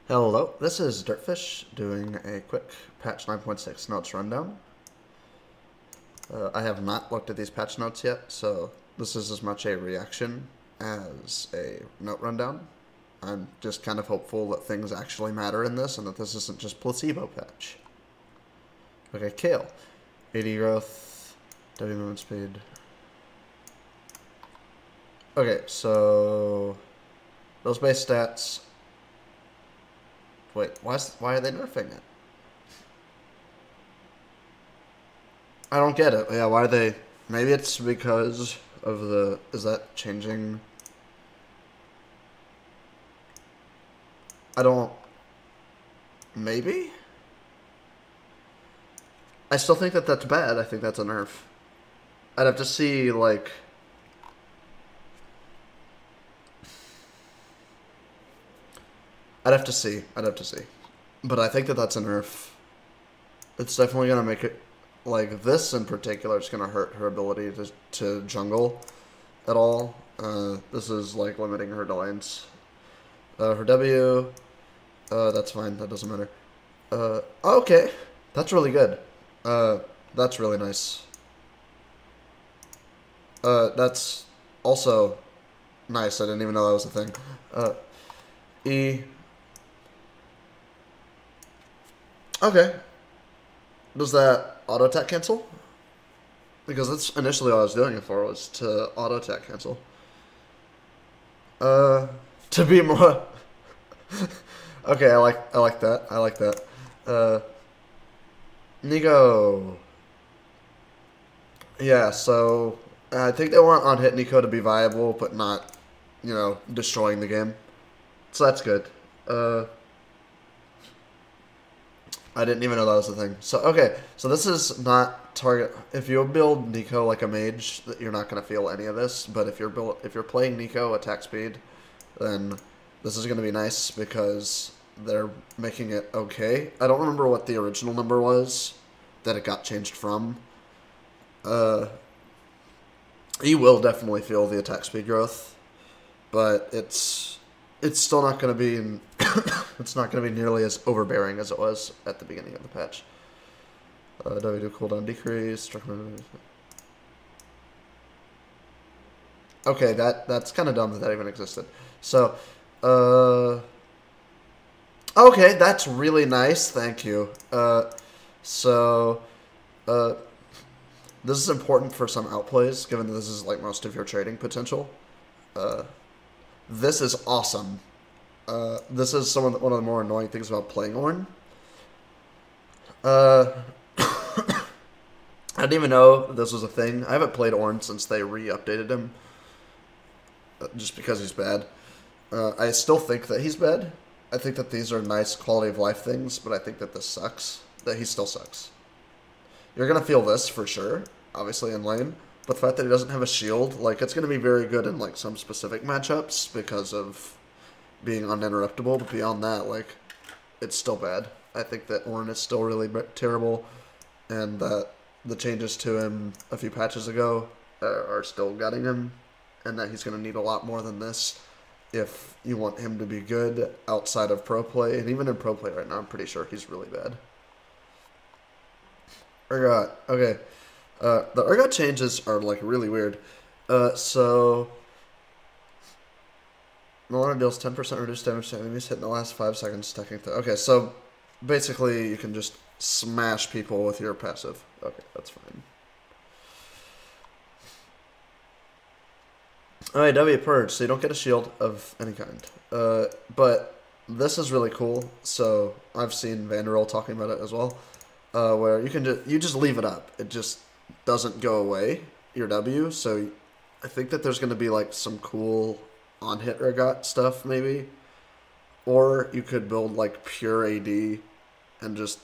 Hello, this is Dirtfish doing a quick patch 9.6 notes rundown. I have not looked at these patch notes yet, so this is as much a reaction as a note rundown. I'm just kind of hopeful that things actually matter in this and that this isn't just placebo patch. Okay, Kale. 80 growth, W movement speed. Okay, so those base stats. Wait, why are they nerfing it? I don't get it. Yeah, why are they... Maybe it's because of the... Is that changing? I don't... Maybe? I still think that that's bad. I think that's a nerf. I'd have to see, like... I'd have to see. But I think that that's a nerf. It's definitely going to make it... Like, this in particular is going to hurt her ability to jungle at all. This is, like, limiting her lanes. Her W... that's fine. That doesn't matter. Okay. That's really good. That's really nice. That's also nice. I didn't even know that was a thing. E... Okay. Does that auto attack cancel? Because that's initially all I was doing it for, was to auto attack cancel. To be more... Okay, I like that. Nico. Yeah, so I think they want on hit Nico to be viable, but not, you know, destroying the game. So that's good. I didn't even know that was a thing. So, okay. So this is not target... If you build Nico like a mage, you're not going to feel any of this. But if you're playing Nico attack speed, then this is going to be nice because they're making it okay. I don't remember what the original number was that it got changed from. You will definitely feel the attack speed growth, but it's still not going to be... It's not going to be nearly as overbearing as it was at the beginning of the patch. W cooldown decrease. Okay, that's kind of dumb that even existed. So, okay, that's really nice. Thank you. This is important for some outplays, given that this is like most of your trading potential. This is awesome. This is one of the more annoying things about playing Ornn. I didn't even know this was a thing. I haven't played Ornn since they re-updated him. Just because he's bad. I still think that he's bad. I think that these are nice quality of life things, but I think that this sucks. That he still sucks. You're going to feel this for sure, obviously in lane. But the fact that he doesn't have a shield, like, it's going to be very good in, like, some specific matchups because of being uninterruptible, but beyond that, like, it's still bad. I think that Ornn is still really terrible, and that the changes to him a few patches ago are still gutting him, and that he's going to need a lot more than this if you want him to be good outside of pro play, and even in pro play right now, I'm pretty sure he's really bad. Urgot, okay. The Urgot changes are, like, really weird. So... Milana deals 10% reduced damage to enemies hit in the last 5 seconds, stacking okay, so basically you can just smash people with your passive. Okay, that's fine. Alright, W Purge, so you don't get a shield of any kind. But this is really cool, so I've seen Vanderbilt talking about it as well, where you can just leave it up. It just doesn't go away, your W, so I think that there's going to be like some cool on-hit Urgot stuff, maybe. Or you could build, like, pure AD and just...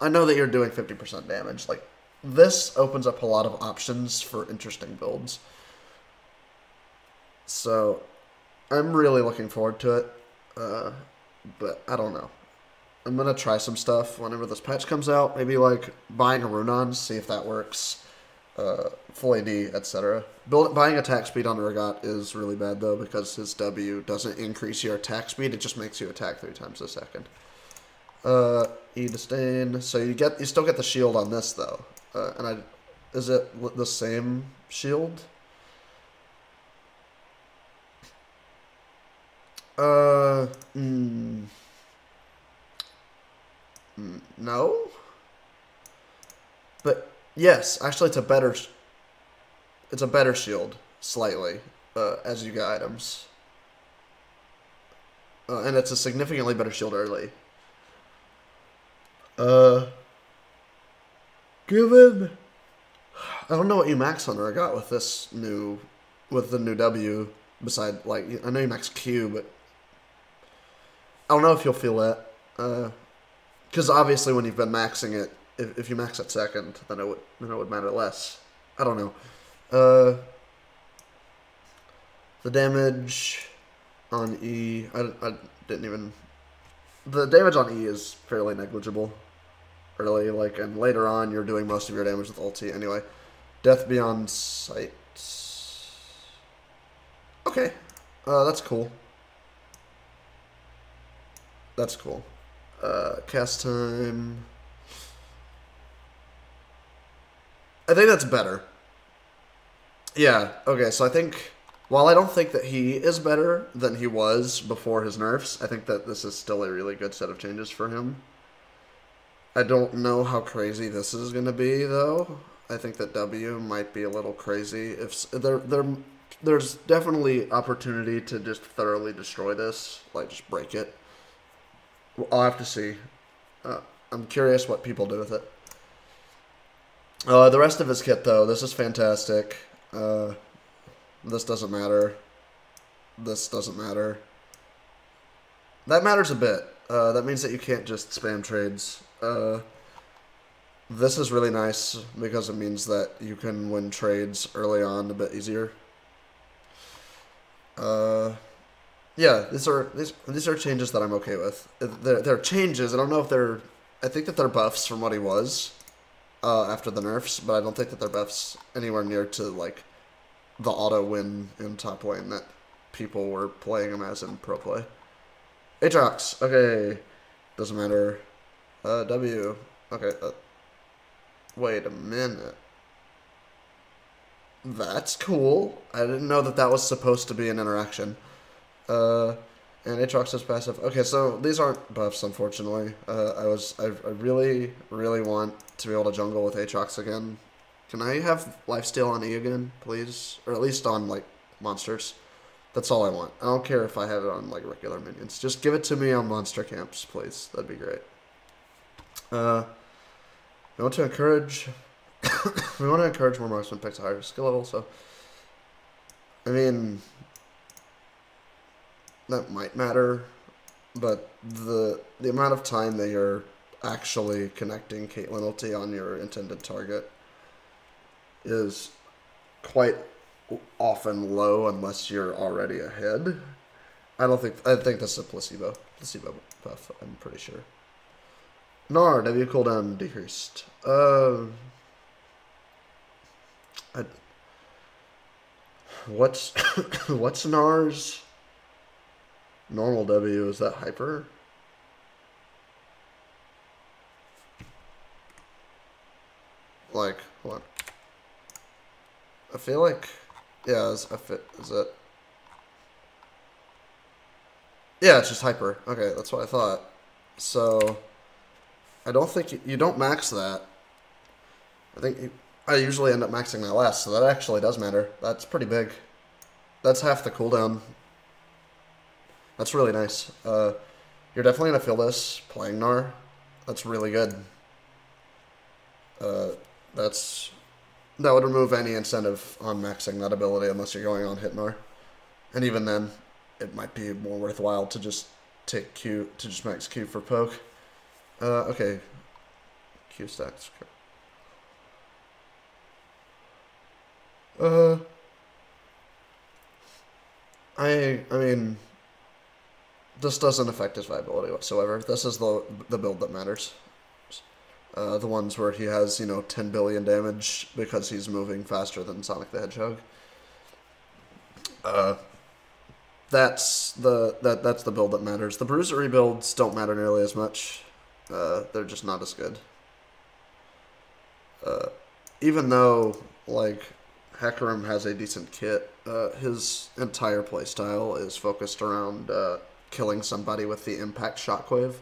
I know that you're doing 50% damage. Like, this opens up a lot of options for interesting builds. So, I'm really looking forward to it. But I don't know. I'm going to try some stuff whenever this patch comes out. Maybe, like, buying a Runon, see if that works. full AD, etc. Buying attack speed on Regat is really bad though because his W doesn't increase your attack speed; it just makes you attack 3 times a second. E disdain. So you still get the shield on this though, is it the same shield? No. But yes, actually, it's a better shield slightly as you get items, and it's a significantly better shield early. Given I don't know what you max on or I got with the new W. Beside, like, I know you max Q, but I don't know if you'll feel that. Because obviously, when you've been maxing it, if you max at second, then it would matter less. I don't know. The damage on E, I didn't even. The damage on E is fairly negligible early, like, and later on you're doing most of your damage with ulti anyway. Death beyond sight. Okay, that's cool. That's cool. Cast time. I think that's better. Yeah, okay, so I think, while I don't think that he is better than he was before his nerfs, I think that this is still a really good set of changes for him. I don't know how crazy this is going to be, though. I think that W might be a little crazy. If there's definitely opportunity to just thoroughly destroy this, like just break it. I'll have to see. I'm curious what people do with it. The rest of his kit, though, this is fantastic. This doesn't matter. This doesn't matter. That matters a bit. That means that you can't just spam trades. This is really nice because it means that you can win trades early on a bit easier. Yeah, these are changes that I'm okay with. They're changes. I don't know if they're. I think that they're buffs from what he was after the nerfs, but I don't think that they're buffs anywhere near to like the auto win in top lane that people were playing him as in pro play. Aatrox, okay, doesn't matter. W, okay. Wait a minute. That's cool. I didn't know that that was supposed to be an interaction. And Aatrox is passive. Okay, so these aren't buffs, unfortunately. I really, really want to be able to jungle with Aatrox again. Can I have lifesteal on E again, please? Or at least on, like, monsters. That's all I want. I don't care if I have it on, like, regular minions. Just give it to me on monster camps, please. That'd be great. We want to encourage... we want to encourage more marksman picks a higher skill level, so... I mean... that might matter, but the amount of time that you're actually connecting Caitlyn ulti on your intended target is quite often low unless you're already ahead. I think this is a placebo buff, I'm pretty sure. Gnar, W cooldown decreased. What's Gnar's normal W? Is that hyper? Like, hold on. I feel like, yeah, is it? Yeah, it's just hyper. Okay, that's what I thought. So, I don't think you don't max that. I usually end up maxing that last, so that actually does matter. That's pretty big. That's half the cooldown. That's really nice. You're definitely going to feel this playing Gnar. That's really good. That would remove any incentive on maxing that ability unless you're going on hit Gnar. And even then, it might be more worthwhile to just take Q, to just max Q for poke. Okay. Q stacks. I mean, this doesn't affect his viability whatsoever. This is the build that matters. The ones where he has, 10 billion damage because he's moving faster than Sonic the Hedgehog. That's the build that matters. The Bruiser rebuilds don't matter nearly as much. They're just not as good. Even though, like, Hecarim has a decent kit, his entire playstyle is focused around killing somebody with the impact shockwave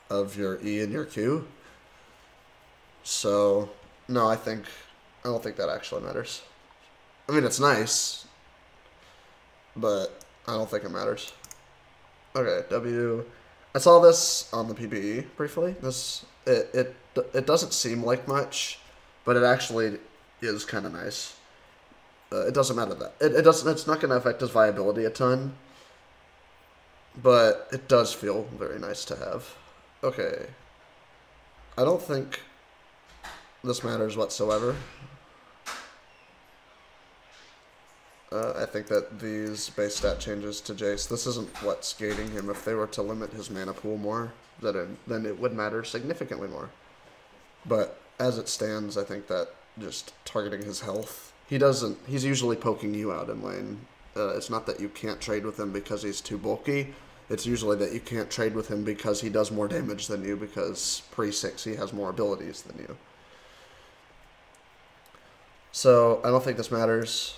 of your E and your Q. So, no, I don't think that actually matters. I mean, it's nice, but I don't think it matters. Okay, W. I saw this on the PBE briefly. It doesn't seem like much, but it actually is kind of nice. It doesn't matter that it doesn't. It's not going to affect his viability a ton, but it does feel very nice to have. Okay, I don't think this matters whatsoever. I think that these base stat changes to Jace, this isn't what's gating him. If they were to limit his mana pool more, then it would matter significantly more. But as it stands, I think that just targeting his health, he's usually poking you out in lane. It's not that you can't trade with him because he's too bulky. It's usually that you can't trade with him because he does more damage than you, because pre-6 he has more abilities than you. So I don't think this matters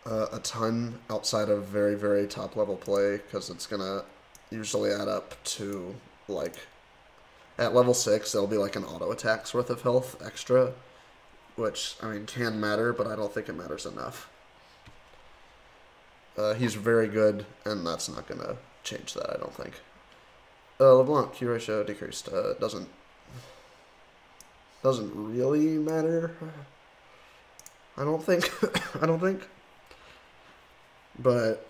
a ton outside of very, very top level play, because it's going to usually add up to, like, at level 6 there'll be like an auto attack's worth of health extra, which, I mean, can matter, but I don't think it matters enough. He's very good, and that's not going to change that, I don't think. LeBlanc, Q ratio decreased. Doesn't really matter, I don't think. I don't think. But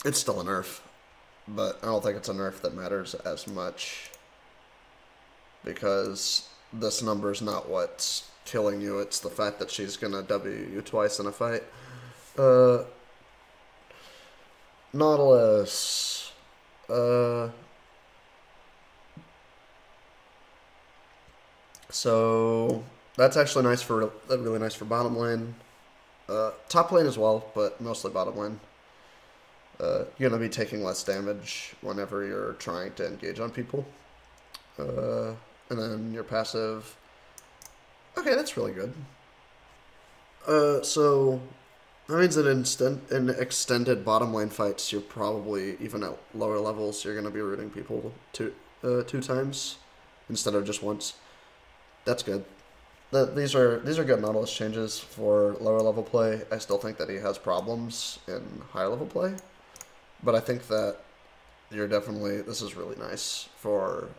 it's still a nerf. But I don't think it's a nerf that matters as much, because this number is not what's killing you. It's the fact that she's going to W you twice in a fight. Nautilus. So that's actually nice for really nice for bottom lane. Top lane as well, but mostly bottom lane. You're gonna be taking less damage whenever you're trying to engage on people. And then your passive. Okay, that's really good. So that means that in extended bottom lane fights, you're probably, even at lower levels, you're gonna be rooting people two times instead of just once. That's good. These are good Nautilus changes for lower level play. I still think that he has problems in higher level play, but I think that this is really nice for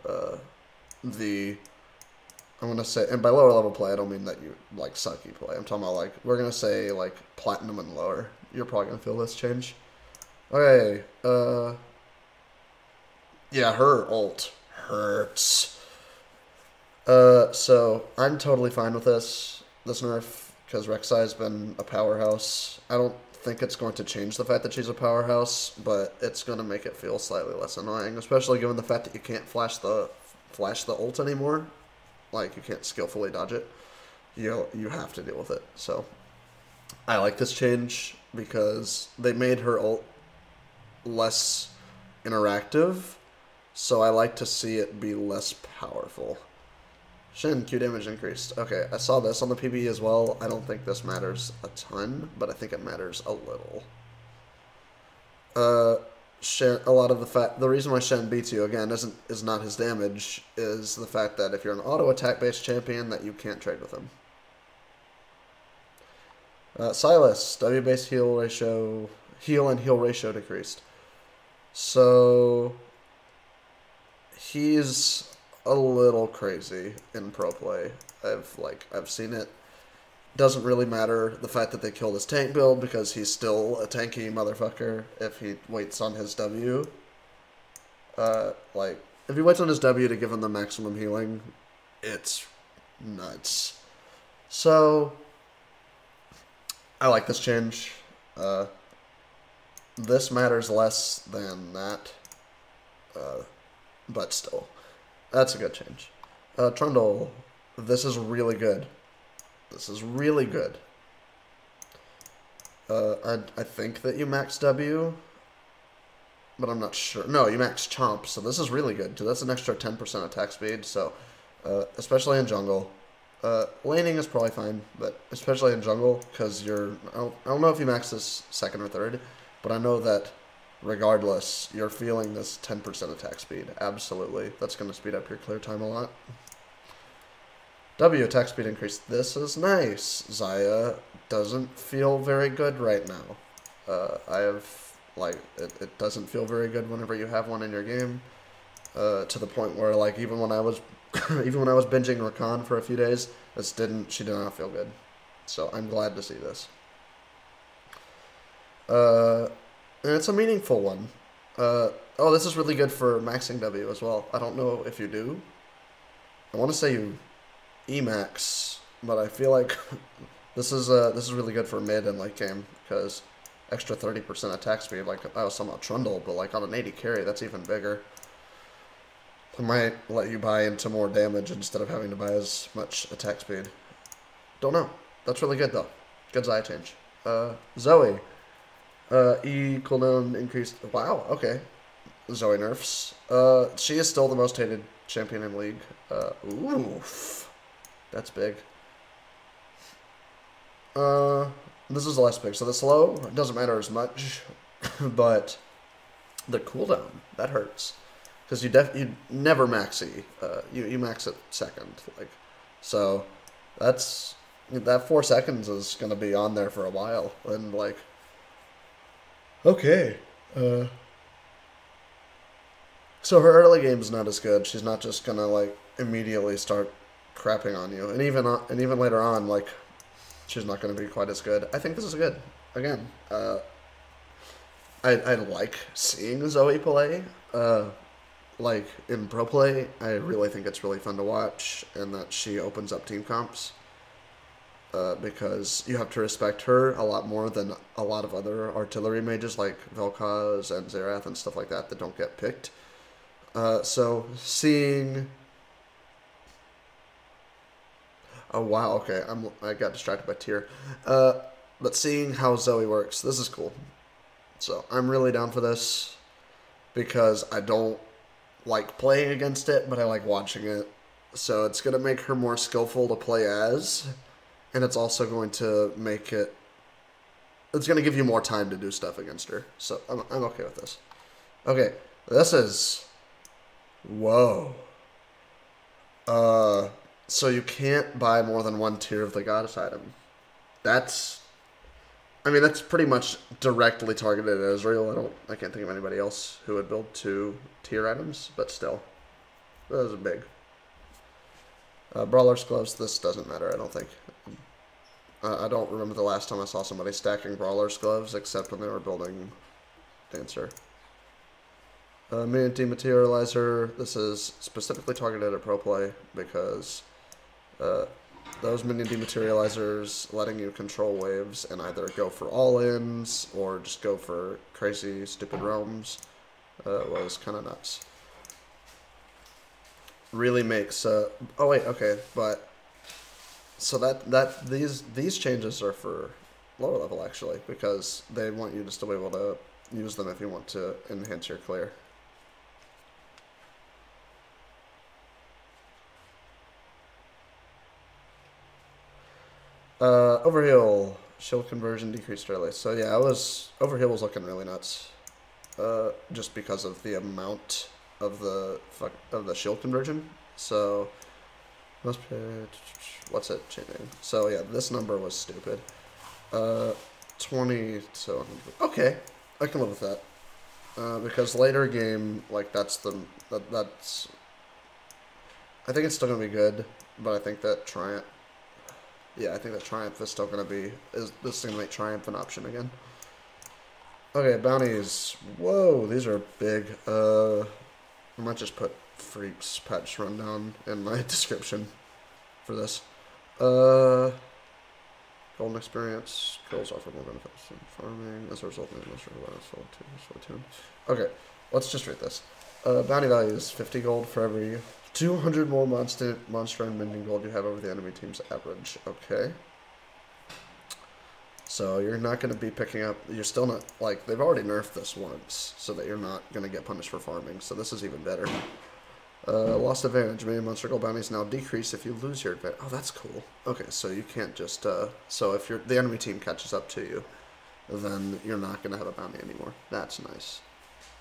I'm gonna say, and by lower level play, I don't mean that you like sucky play. I'm talking about, like, we're gonna say like platinum and lower. You're probably gonna feel this change. Okay, yeah, her ult hurts. So I'm totally fine with this nerf, because Rek'Sai has been a powerhouse. I don't think it's going to change the fact that she's a powerhouse, but it's going to make it feel slightly less annoying, especially given the fact that you can't flash the ult anymore. Like, you can't skillfully dodge it. You have to deal with it. So I like this change because they made her ult less interactive, so I like to see it be less powerful. Shin, Q damage increased. Okay, I saw this on the PBE as well. I don't think this matters a ton, but I think it matters a little. Shen, the reason why Shen beats you, again, is not his damage, is the fact that if you're an auto attack based champion, that you can't trade with him. Silas, W base heal and heal ratio decreased. So he's a little crazy in pro play. I've seen it. Doesn't really matter the fact that they killed his tank build, because he's still a tanky motherfucker if he waits on his W. If he waits on his W to give him the maximum healing, it's nuts. So I like this change. This matters less than that, but still. That's a good change. Trundle, this is really good. This is really good. I think that you max W, but I'm not sure. No, you max Chomp, so this is really good. That's an extra 10% attack speed, so especially in jungle. Laning is probably fine, but especially in jungle, because you're... I don't know if you max this second or third, but I know that regardless, you're feeling this 10% attack speed. Absolutely. That's going to speed up your clear time a lot. W attack speed increase. This is nice. Xayah doesn't feel very good right now. I have, like, it doesn't feel very good whenever you have one in your game. To the point where, like, even when I was binging Rakan for a few days, she did not feel good. So I'm glad to see this. And it's a meaningful one. Oh, this is really good for maxing W as well. I don't know if you do. I want to say you Emax, but I feel like this is really good for mid and late game, because extra 30% attack speed, like I was talking about Trundle, but like on an 80 carry, that's even bigger. It might let you buy into more damage instead of having to buy as much attack speed. Don't know. That's really good though. Good Xayah change. Zoe. E cooldown increased. Wow, okay. Zoe nerfs. She is still the most hated champion in League. Oof. That's big. This is less big. So the slow, it doesn't matter as much, but the cooldown, that hurts. Because you never max E. You max it second. Like, so that 4 seconds is going to be on there for a while. And like, okay. So her early game's not as good. She's not just going to like immediately start crapping on you. And even later on, like, she's not going to be quite as good. I think this is good. Again, I like seeing Zoe play. Like, in pro play, I really think it's really fun to watch, and that she opens up team comps. Because you have to respect her a lot more than a lot of other artillery mages like Vel'Koz and Xerath and stuff like that don't get picked. So seeing... Oh wow, okay, I got distracted by tier. But seeing how Zoe works, this is cool. So I'm really down for this, because I don't like playing against it, but I like watching it. So it's going to make her more skillful to play as, and it's also going to make it... It's going to give you more time to do stuff against her. So I'm okay with this. Okay, this is... Whoa. So you can't buy more than one tier of the goddess item. That's... I mean, that's pretty much directly targeted at Israel. I can't think of anybody else who would build 2 tier items, but still. That was big. Brawler's Gloves, this doesn't matter, I don't think. I don't remember the last time I saw somebody stacking Brawler's Gloves, except when they were building Dancer. Minion Dematerializer, this is specifically targeted at pro play, because those minion dematerializers letting you control waves and either go for all-ins or just go for crazy, stupid roams was kind of nuts. Really makes... oh wait, okay, but... So these changes are for lower level, actually, because they want you to still be able to use them if you want to enhance your clear. Overheal, shield conversion decreased early. So yeah, Overheal was looking really nuts. Just because of the amount of the shield conversion. So what's it changing? So yeah, this number was stupid. 20, so okay, I can live with that. Because later game, like that's I think it's still gonna be good, but I think that Triumph. Yeah, I think that Triumph is still going to be... This is going to make Triumph an option again. Okay, bounties. Whoa, these are big. I might just put Freak's patch rundown in my description for this. Golden experience. Kills offer more benefits in farming. As a result, okay, let's just read this. Bounty value is 50 gold for every 200 more monster and minion gold you have over the enemy team's average. Okay. So you're not going to be picking up, you're still not, like, they've already nerfed this once, so that you're not going to get punished for farming, so this is even better. Lost advantage, minion monster gold bounties now decrease if you lose your advantage. Oh, that's cool. Okay, so you can't just, so if the enemy team catches up to you, then you're not going to have a bounty anymore. That's nice.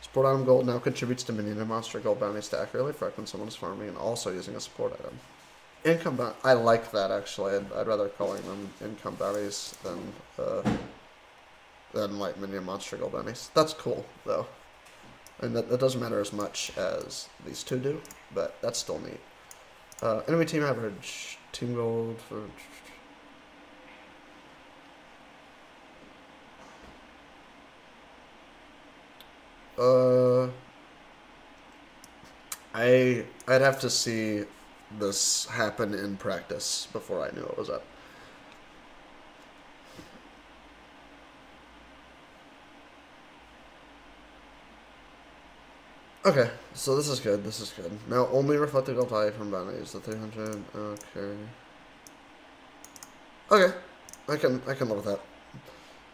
Support item gold now contributes to minion and monster gold bounties to accurately affect when someone is farming and also using a support item. Income bounty. I like that, actually. I'd rather calling them income bounties than like minion monster gold bounties. That's cool, though. And that doesn't matter as much as these two do, but that's still neat. Enemy team average. Team gold for... I'd have to see this happen in practice before I knew it was up. Okay, so this is good, this is good. Now, only reflected gold value from bounties, the 300, okay. Okay, I can live with that.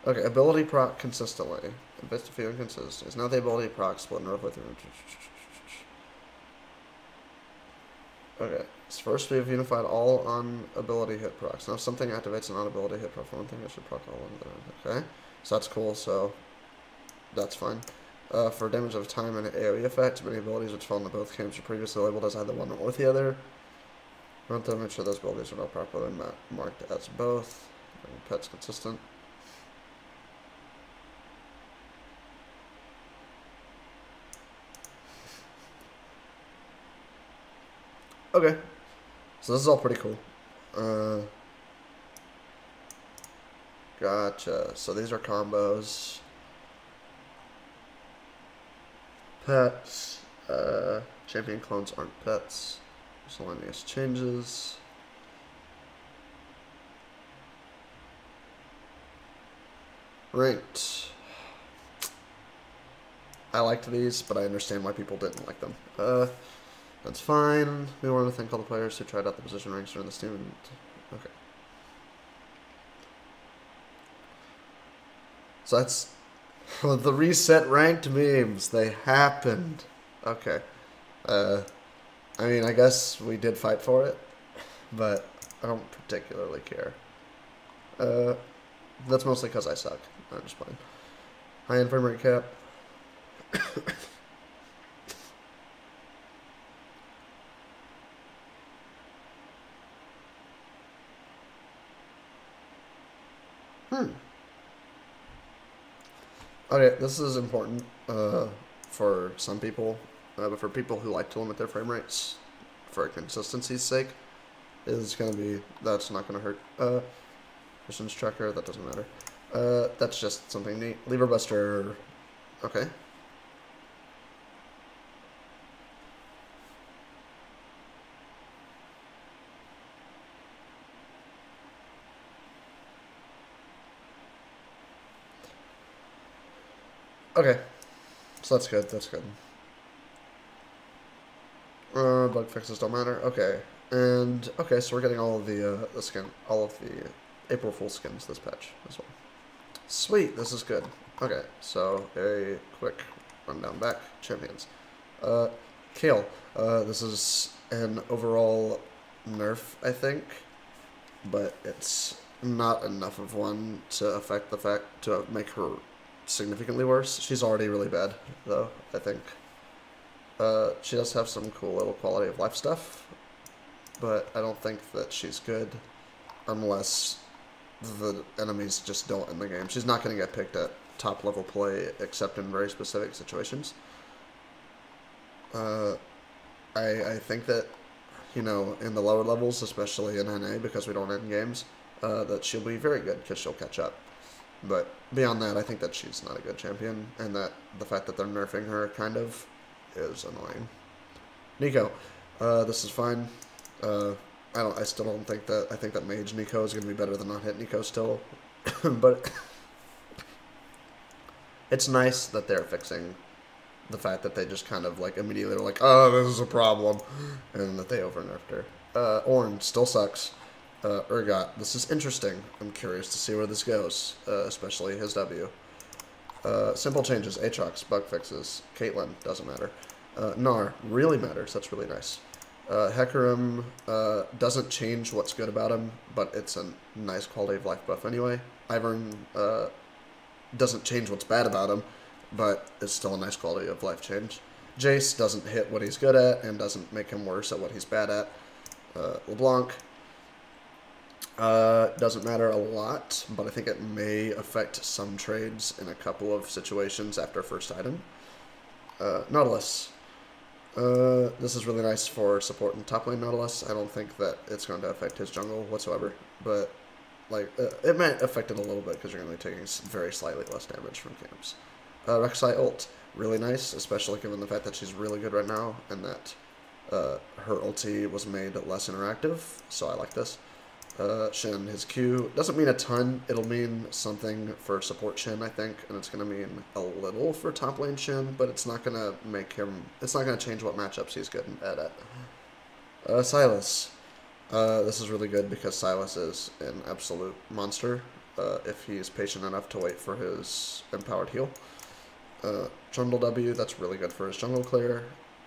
Okay, ability proc consistently. A bit of feeling consistent. It's now the ability proc split and with. Okay, so first we have unified all on ability hit procs. Now if something activates an on ability hit proc for one thing, it should proc all of them. Okay, so that's cool, so that's fine. For damage of time and AoE effect, many abilities which fall into both camps are previously labeled as either one or the other. We want to make sure those abilities are not properly marked as both. Pet's consistent. Okay, so this is all pretty cool. Gotcha. So these are combos. Pets. Champion clones aren't pets. Miscellaneous changes. Ranked. I liked these, but I understand why people didn't like them. That's fine. We want to thank all the players who tried out the position ranks during this team. Okay. So that's the reset ranked memes. They happened. Okay. I mean, I guess we did fight for it, but I don't particularly care. That's mostly because I suck. I'm just playing. High-end frame rate cap. Okay, this is important for some people, but for people who like to limit their frame rates for consistency's sake, is going to be, that's not going to hurt. Missions tracker, that doesn't matter. That's just something neat. Lever buster, okay. Okay, so that's good, that's good. Bug fixes don't matter, okay. And, okay, so we're getting all of the all of the April Fool's skins this patch as well. Sweet, this is good. Okay, so a quick rundown back. Champions. Kale. This is an overall nerf, I think, but it's not enough of one to affect the fact to make her significantly worse. She's already really bad, though, I think. She does have some cool little quality of life stuff, but I don't think that she's good unless the enemies just don't in the game. She's not going to get picked at top level play except in very specific situations. I think that, you know, in the lower levels, especially in NA, because we don't end games, that she'll be very good because she'll catch up. But beyond that, I think that she's not a good champion, and that the fact that they're nerfing her kind of is annoying. Nico, this is fine. I still don't think that, I think that Mage Nico is going to be better than not hit Nico still, but it's nice that they're fixing the fact that they just kind of like immediately were like, oh, this is a problem, and that they over nerfed her. Ornn still sucks. Urgot, this is interesting. I'm curious to see where this goes, especially his W. Simple changes, Aatrox, bug fixes. Caitlyn, doesn't matter. Gnar, really matters. That's really nice. Hecarim doesn't change what's good about him, but it's a nice quality of life buff anyway. Ivern doesn't change what's bad about him, but it's still a nice quality of life change. Jace doesn't hit what he's good at and doesn't make him worse at what he's bad at. LeBlanc doesn't matter a lot, but I think it may affect some trades in a couple of situations after first item. Nautilus. This is really nice for support in top lane Nautilus. I don't think that it's going to affect his jungle whatsoever, but like it might affect it a little bit because you're going to be taking very slightly less damage from camps. Rek'Sai ult, really nice, especially given the fact that she's really good right now and that her ulti was made less interactive, so I like this. Shen, his Q, doesn't mean a ton. It'll mean something for support Shen, I think, and it's going to mean a little for top lane Shen, but it's not going to make him, it's not going to change what matchups he's good and bad at. Silas. This is really good because Silas is an absolute monster if he's patient enough to wait for his empowered heal. Trundle W, that's really good for his jungle clear.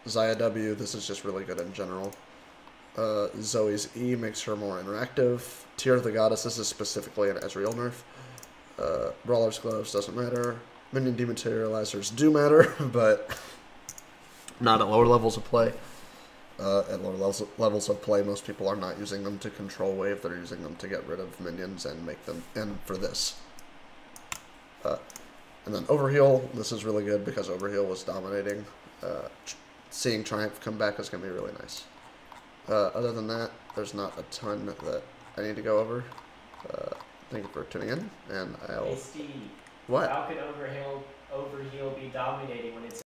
Xayah W, this is just really good in general. Zoe's E makes her more interactive. Tear of the Goddess, this is specifically an Ezreal nerf. Brawler's Gloves doesn't matter. Minion Dematerializers do matter, but not at lower levels of play. At lower levels of play, most people are not using them to control wave, they're using them to get rid of minions and make them, and for this. And then Overheal, this is really good because Overheal was dominating. Seeing Triumph come back is going to be really nice. Other than that, there's not a ton that I need to go over. Thank you for tuning in, and I'll... Hey Steve, What? how could overheal be dominating when it's